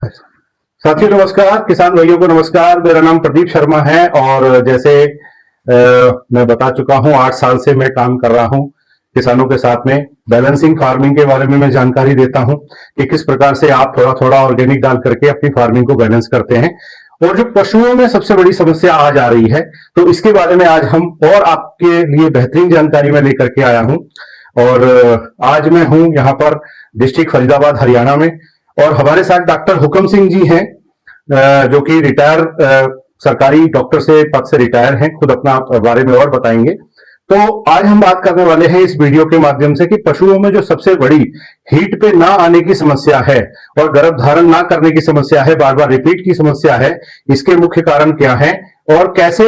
साथियों नमस्कार, किसान भाइयों को नमस्कार। मेरा नाम प्रदीप शर्मा है और जैसे मैं बता चुका हूं 8 साल से मैं काम कर रहा हूं किसानों के साथ में। बैलेंसिंग फार्मिंग के बारे में मैं जानकारी देता हूं कि किस प्रकार से आप थोड़ा थोड़ा ऑर्गेनिक डाल करके अपनी फार्मिंग को बैलेंस करते हैं। और जो पशुओं में सबसे बड़ी समस्या आ जा रही है, तो इसके बारे में आज हम और आपके लिए बेहतरीन जानकारी में लेकर के आया हूं। और आज मैं हूं यहाँ पर डिस्ट्रिक्ट फरीदाबाद हरियाणा में, और हमारे साथ डॉक्टर हुक्म सिंह जी हैं, जो कि रिटायर सरकारी डॉक्टर से पद से रिटायर हैं। खुद अपना बारे में और बताएंगे। तो आज हम बात करने वाले हैं इस वीडियो के माध्यम से कि पशुओं में जो सबसे बड़ी हीट पे ना आने की समस्या है और गर्भ धारण ना करने की समस्या है, बार बार रिपीट की समस्या है, इसके मुख्य कारण क्या है और कैसे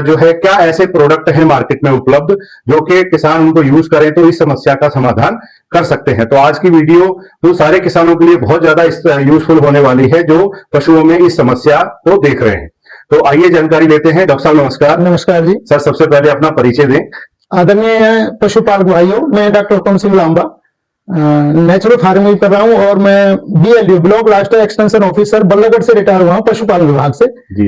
जो है क्या ऐसे प्रोडक्ट हैं मार्केट में उपलब्ध जो कि किसान उनको यूज करें तो इस समस्या का समाधान कर सकते हैं। तो आज की वीडियो तो सारे किसानों के लिए बहुत ज्यादा यूजफुल होने वाली है जो पशुओं में इस समस्या को देख रहे हैं। तो आइए जानकारी लेते हैं। डॉक्टर साहब नमस्कार। नमस्कार जी सर, सबसे पहले अपना परिचय दें। आदरणीय पशुपालक भाइयों, मैं डॉक्टर हुक्म सिंह लांबा नेचुरल फार्मिंग कर रहा हूं और मैं BLU block lifestyle extension officer Ballabhgarh से रिटायर हुआ हूं पशुपालन विभाग से।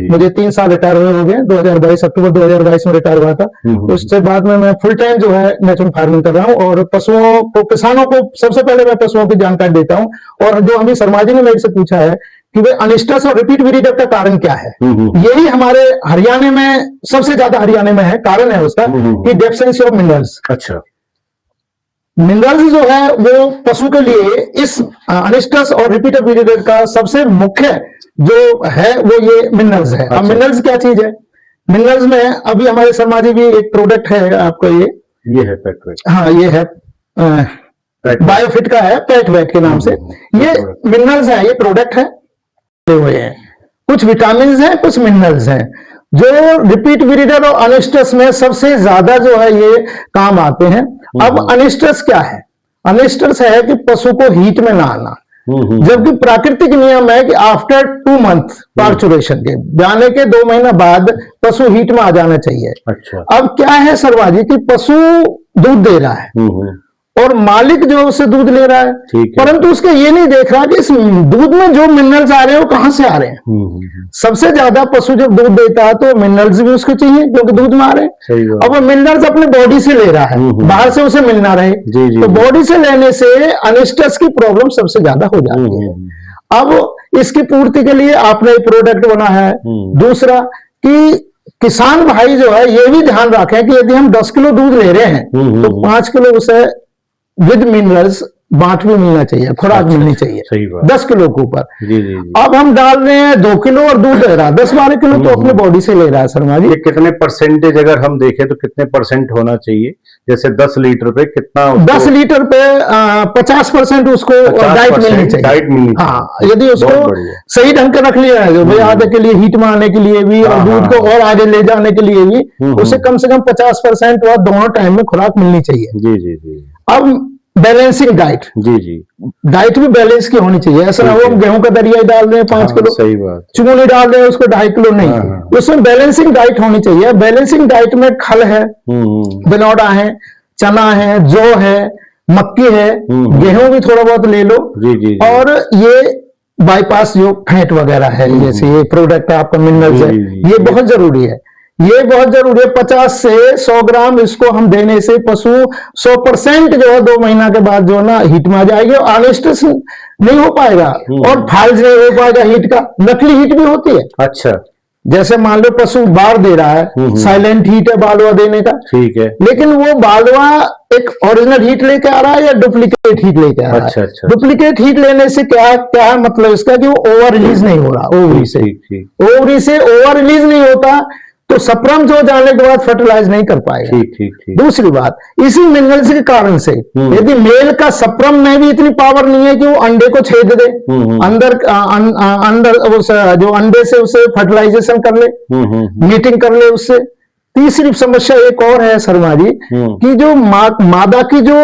मुझे 3 साल रिटायर हुए हो गए। 2022 अक्टूबर 2022 में रिटायर हुआ था। उसके बाद में मैं फुल टाइम जो है नेचुरल फार्मिंग कर रहा हूं और पशुओं को, किसानों को सबसे पहले मैं पशुओं की जानकारी देता हूं। और जो अभी शर्मा जी ने मेरे से पूछा है कि वे अनिस्टस और रिपीट विरिडर का कारण क्या है, यही हमारे हरियाणा में सबसे ज्यादा हरियाणा में है। कारण है उसका कि डेफिशिएंसी ऑफ मिनरल्स। अच्छा, मिनरल्स जो है वो पशु के लिए इस अनिस्टस और रिपीटर विरिडर का सबसे मुख्य जो है वो ये मिनरल्स है। अब मिनरल्स क्या चीज है? मिनरल्स में अभी हमारे शर्मा जी भी एक प्रोडक्ट है आपको, ये है पैटवेट। हाँ, ये है बायोफिट का है, पैटवेट के नाम से। ये मिनरल्स है, ये प्रोडक्ट है हुए हैं। कुछ विटामिन हैं, कुछ मिनरल्स हैं जो रिपीट विरिडर और अनिस्टस में सबसे ज्यादा जो है ये काम आते हैं। अब अनिस्टस क्या है? अनिस्टस है कि पशु को हीट में ना आना, जबकि प्राकृतिक नियम है कि आफ्टर 2 मंथ पार्चुरेशन के जाने के 2 महीना बाद पशु हीट में आ जाना चाहिए। अच्छा। अब क्या है शर्मा जी कि पशु दूध दे रहा है और मालिक जो उससे दूध ले रहा है, परंतु उसके ये नहीं देख रहा कि इस दूध में जो मिनरल्स आ रहे हैं वो कहां से आ रहे हैं। सबसे ज्यादा पशु जब दूध देता है तो मिनरल्स भी उसको चाहिए क्योंकि दूध में आ रहे हैं। अब वो मिनरल्स अपने बॉडी से ले रहा है, बाहर से उसे मिलना रहे, तो बॉडी से लेने से अनिस्टस की प्रॉब्लम सबसे ज्यादा हो जाती है। अब इसकी पूर्ति के लिए आपने एक प्रोडक्ट बना है। दूसरा कि किसान भाई जो है ये भी ध्यान रखें कि यदि हम 10 किलो दूध ले रहे हैं तो 5 किलो उसे विद मिनरल्स बांट भी मिलना चाहिए, खुराक मिलनी चाहिए 10 किलो के ऊपर। अब हम डाल रहे हैं 2 किलो और दूध ले रहा है 10-12 किलो तो अपने बॉडी से ले रहा है शर्मा जी। कितने परसेंटेज अगर हम देखें तो कितने परसेंट होना चाहिए? जैसे 10 लीटर पे कितना? 10 लीटर पे 50% उसको डाइट मिलनी चाहिए। डाइट मिलनी चाहिए। हाँ, यदि उसको सही ढंग के रख लिया है जो भाई आगे के लिए हीट में आने के लिए भी और दूध को और आगे ले जाने के लिए भी उसे कम से कम 50% और दोनों टाइम में खुराक मिलनी चाहिए। जी जी जी। अब बैलेंसिंग डाइट, डाइट भी बैलेंस की होनी चाहिए। ऐसा ना हो हम गेहूं का दरिया डाल रहे हैं 5 किलो, सही बात, चुगली डाल रहे हैं उसको 2.5 किलो नहीं। उसमें बैलेंसिंग डाइट होनी चाहिए। बैलेंसिंग डाइट में खल है, बिनौडा है, चना है, जौ है, मक्की है, गेहूं भी थोड़ा बहुत ले लो। और ये बाईपास जो फैट वगैरह है, जैसे ये प्रोडक्ट आपका मिनरल्स है, ये बहुत जरूरी है। ये बहुत जरूरी है। 50 से 100 ग्राम इसको हम देने से पशु 100% जो है 2 महीना के बाद जो है ना हीट में आ जाएगी। अनिस्टस नहीं हो पाएगा और फाइल्स नहीं हो पाएगा हीट का। नकली हीट भी होती है। अच्छा, जैसे मान लो पशु बार दे रहा है, साइलेंट हीट है बालवा देने का, ठीक है, लेकिन वो बालवा एक ओरिजिनल हीट लेके आ रहा है या डुप्लीकेट हीट लेके आ रहा है। डुप्लीकेट हीट लेने से क्या है मतलब इसका कि वो ओवर रिलीज नहीं हो रहा ओवरी से। ओवरी से ओवर रिलीज नहीं होता तो सप्रम जो जाने के बाद फर्टिलाइज नहीं कर पाएगा। दूसरी बात, इसी मिनरल्स के कारण से यदि मेल का सप्रम में भी इतनी पावर नहीं है कि वो अंडे को छेद दे, अंदर जो अंडे से उसे फर्टिलाइजेशन कर ले, मीटिंग कर ले उससे। तीसरी समस्या एक और है शर्मा जी कि जो मादा की जो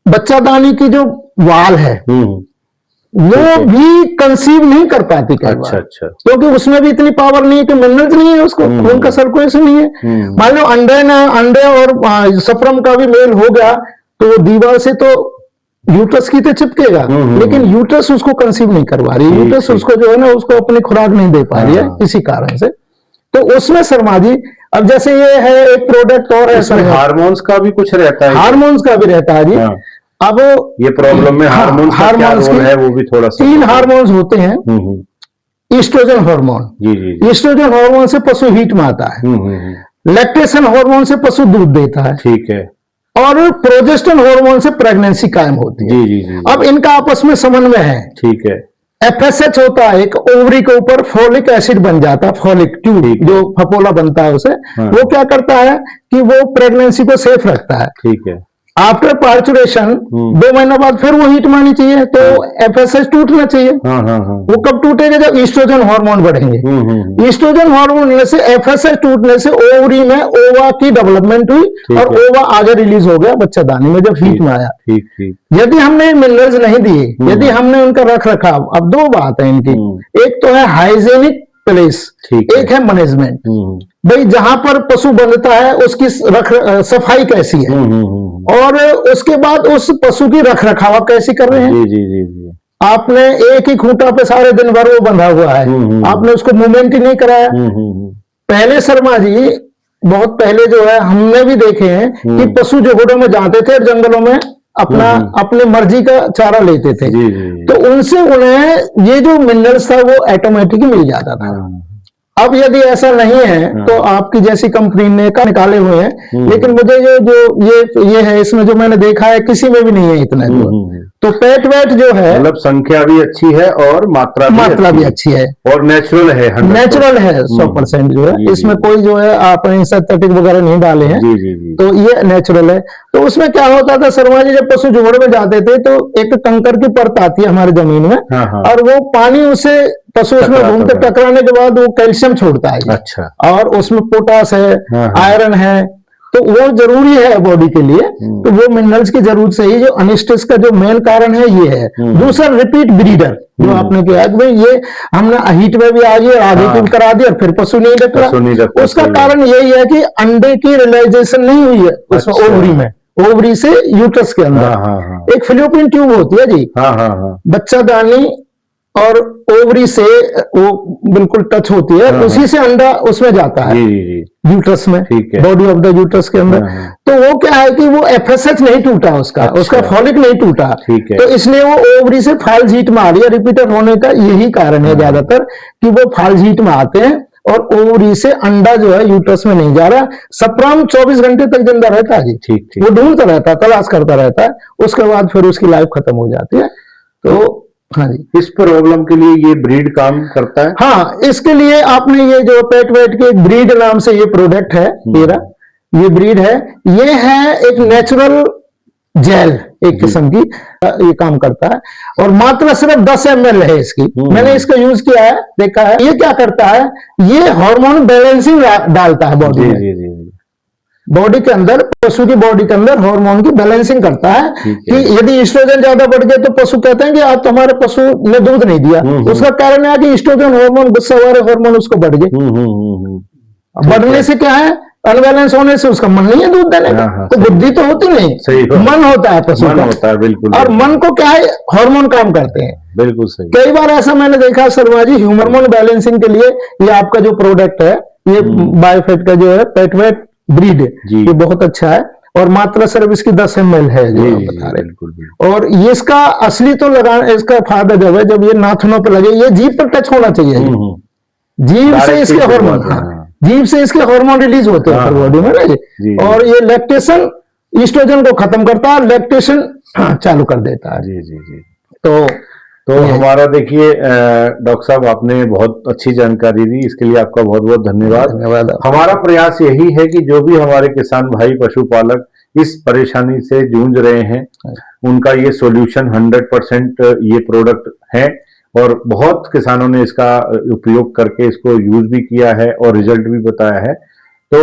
बच्चादानी की जो वाल है वो भी कंसीव नहीं कर पाती। अच्छा, क्योंकि उसमें भी इतनी पावर नहीं है कि मिनरल्स नहीं है, उसको खून का सर्कुलेशन नहीं है। मान लो अंडे और सप्रम का भी मेल हो गया तो दीवार से तो यूट्रस की तो चिपकेगा, लेकिन यूट्रस उसको कंसीव नहीं करवा रही, यूट्रस उसको जो है ना उसको अपनी खुराक नहीं दे पा रही है किसी कारण से। तो उसमें शर्मा जी अब जैसे ये है एक प्रोडक्ट और है, हार्मोन्स का भी कुछ रहता है, हार्मोन्स का भी रहता है जी। अब ये प्रॉब्लम में हार्मोन्स का क्या रोल है वो भी थोड़ा सा। 3 हार्मोन्स होते हैं। ईस्ट्रोजन हार्मोन, जी। ईस्ट्रोजन हार्मोन से पशु हीट में आता है। लैक्टेशन हार्मोन से पशु दूध देता है, ठीक है। और प्रोजेस्टेरोन हार्मोन से प्रेगनेंसी कायम होती है। जी। अब इनका आपस में समन्वय है, ठीक है। FSH होता है एक, ओवरी के ऊपर फोलिक एसिड बन जाता है, फोलिक ट्यूब जो फपोला बनता है उसे, वो क्या करता है कि वो प्रेगनेंसी को सेफ रखता है। ठीक है। आफ्टर पार्चुरेशन 2 महीना बाद फिर वो हीट में आनी चाहिए, तो FSH टूटना चाहिए। वो कब टूटेगा? जब ईस्ट्रोजन हार्मोन बढ़ेंगे। ईस्ट्रोजन हार्मोन से FSH टूटने से ओवरी में ओवा की डेवलपमेंट हुई और ओवा आगे रिलीज हो गया बच्चादानी में जब हीट में आया। यदि हमने मिनरल्स नहीं दिए, यदि हमने उनका रख रखाव, अब 2 बात है इनकी, एक तो है हाइजेनिक प्लेस, एक है मैनेजमेंट। भाई जहां पर पशु बंधता है उसकी सफाई कैसी है, और उसके बाद उस पशु की रख रखाव कैसी कर रहे हैं। जी। आपने एक ही खूंटा पे सारे दिन भर वो बंधा हुआ है, आपने उसको मूवमेंट ही नहीं कराया। पहले शर्मा जी, बहुत पहले जो है हमने भी देखे हैं कि पशु जोगड़ों में जाते थे और जंगलों में अपनी मर्जी का चारा लेते थे। तो उनसे उन्हें ये जो मिनरल्स था वो ऑटोमेटिक मिल जाता था। अब यदि ऐसा नहीं है तो आपकी जैसी कंपनी ने का निकाले हुए हैं, लेकिन मुझे जो ये है इसमें जो मैंने देखा है किसी में भी नहीं है इतना जो। तो पेट वेट जो है मतलब संख्या भी अच्छी है और मात्रा भी अच्छी है और नेचुरल है, 100% जो है। इसमें कोई जो है आपने सिंथेटिक वगैरह नहीं डाले हैं। तो ये नेचुरल है। तो उसमें क्या होता था शर्मा जी, जब पशु जोड़ में जाते थे तो एक कंकर की परत आती है हमारी जमीन में, और वो पानी उसे पशु उसमें घूमते टकराने के बाद वो कैल्शियम छोड़ता है। अच्छा। और उसमें पोटास है, आयरन है, तो वो जरूरी है बॉडी के लिए। तो वो मिनरल्स की जरूरत से ही जो अनिस्टिस का जो मेन कारण है ये है। दूसरा रिपीट ब्रीडर जो आपने किया भाई, ये हमने हीट में भी आ गई और आगे की करा दी और फिर पशु नहीं रख रहा। उसका कारण यही है कि अंडे की रियलाइजेशन नहीं हुई है उसमें, ओवरी में, ओवरी से यूट्रस के अंदर एक फिलियोपियन ट्यूब होती है जी, बच्चादानी और ओवरी से वो बिल्कुल टच होती है, उसी से अंडा उसमें जाता है यूट्रस में, बॉडी ऑफ द यूट्रस के अंदर। तो वो क्या है कि वो FSH नहीं टूटा उसका फॉलिक नहीं टूटा, तो इसलिए वो ओवरी से फाल्स हीट में आ रही है। रिपीटर होने का यही कारण है ज्यादातर कि वो फाल्स हीट में आते हैं और ओवरी से अंडा जो है यूट्रस में नहीं जा रहा। सप्राम 24 घंटे तक जिंदा रहता है जी, वो ढूंढता रहता है, तलाश करता रहता है, उसके बाद फिर उसकी लाइफ खत्म हो जाती है। तो हाँ जी, इस प्रॉब्लम के लिए ये ब्रीड काम करता है। हाँ, इसके लिए आपने ये जो पेट वेट के ब्रीड नाम से ये प्रोडक्ट है मेरा, ये ब्रीड है, ये है एक नेचुरल जेल एक किस्म की, ये काम करता है। और मात्रा सिर्फ 10 ml है इसकी। मैंने इसका यूज किया है, देखा है। ये क्या करता है, ये हार्मोन बैलेंसिंग डालता है बॉडी में, बॉडी के अंदर, पशु की बॉडी के अंदर हार्मोन की बैलेंसिंग करता है। कि यदि ईस्ट्रोजन ज्यादा बढ़ गया तो पशु कहते हैं कि आज तो हमारे पशु ने दूध नहीं दिया। उसका कारण है कि ईस्ट्रोजन हार्मोन, गुस्सा वाले हार्मोन उसको बढ़ गए। बढ़ने से क्या है, अनबैलेंस होने से उसका मन नहीं है दूध देने का। तो बुद्धि तो होती नहीं, मन होता है पशु का, बिल्कुल। और मन को क्या है, हार्मोन काम करते हैं। बिल्कुल सही। कई बार ऐसा मैंने देखा शर्मा जी, हार्मोन बैलेंसिंग के लिए ये आपका जो प्रोडक्ट है, ये बायोफिट का जो है पेट वेट ब्रीड, ये बहुत अच्छा है। और मात्रा सिर्फ इसकी 10 ml है जो आप बता रहे। और ये इसका असली तो इसका फायदा जब है जब ये नाखूनों पर लगे, ये जीभ पर टच होना चाहिए। जीभ से इसके हार्मोन, जीभ से इसके हार्मोन रिलीज होते हैं बॉडी में ना जी। और ये लैक्टेशन ईस्ट्रोजन को खत्म करता है, लैक्टेशन चालू कर देता है। जी। तो हमारा देखिए डॉक्टर साहब, आपने बहुत अच्छी जानकारी दी, इसके लिए आपका बहुत बहुत धन्यवाद। हमारा प्रयास यही है कि जो भी हमारे किसान भाई पशुपालक इस परेशानी से जूझ रहे हैं, उनका ये सॉल्यूशन 100% ये प्रोडक्ट है। और बहुत किसानों ने इसका उपयोग करके इसको यूज भी किया है और रिजल्ट भी बताया है। तो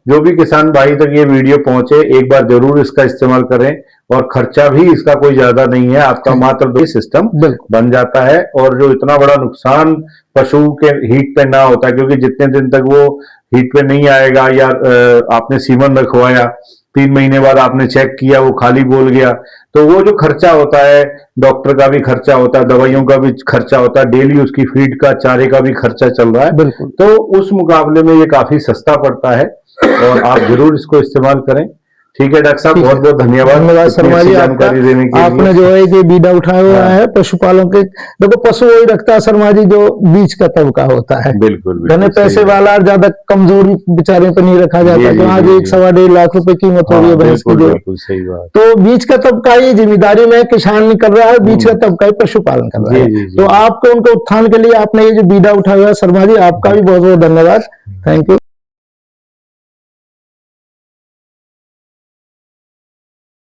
जो भी किसान भाई तक ये वीडियो पहुंचे, एक बार जरूर इसका इस्तेमाल करें। और खर्चा भी इसका कोई ज्यादा नहीं है, आपका मात्र 2 सिस्टम बन जाता है। और जो इतना बड़ा नुकसान पशु के हीट पे ना होता, क्योंकि जितने दिन तक वो हीट पे नहीं आएगा, या आपने सीमन रखवाया, 3 महीने बाद आपने चेक किया वो खाली बोल गया, तो वो जो खर्चा होता है, डॉक्टर का भी खर्चा होता है, दवाइयों का भी खर्चा होता है, डेली उसकी फीड का, चारे का भी खर्चा चल रहा है। बिल्कुल। तो उस मुकाबले में ये काफी सस्ता पड़ता है और आप जरूर इसको इस्तेमाल करें। ठीक है डॉक्टर साहब, बहुत बहुत धन्यवाद शर्मा जी, जानकारी देने के लिए। आपने जो है ये बीड़ा उठाया हुआ है पशुपालन के। देखो पशु वही रखता है शर्मा जी जो बीच का तबका होता है। बिल्कुल, धने पैसे वाला ज्यादा कमजोर बेचारे पे नहीं रखा जाता, जो आज 1-1.25 लाख रुपए कीमत हो रही है भैंस की। बिल्कुल सही बात। तो बीच का तबका ही जिम्मेदारी में किसान नहीं कर रहा है, बीच का तबका ही पशुपालन कर रहा है। तो आपको उनके उत्थान के लिए आपने ये जो बीड़ा उठाया हुआ है शर्मा जी, आपका भी बहुत बहुत धन्यवाद। Thank you.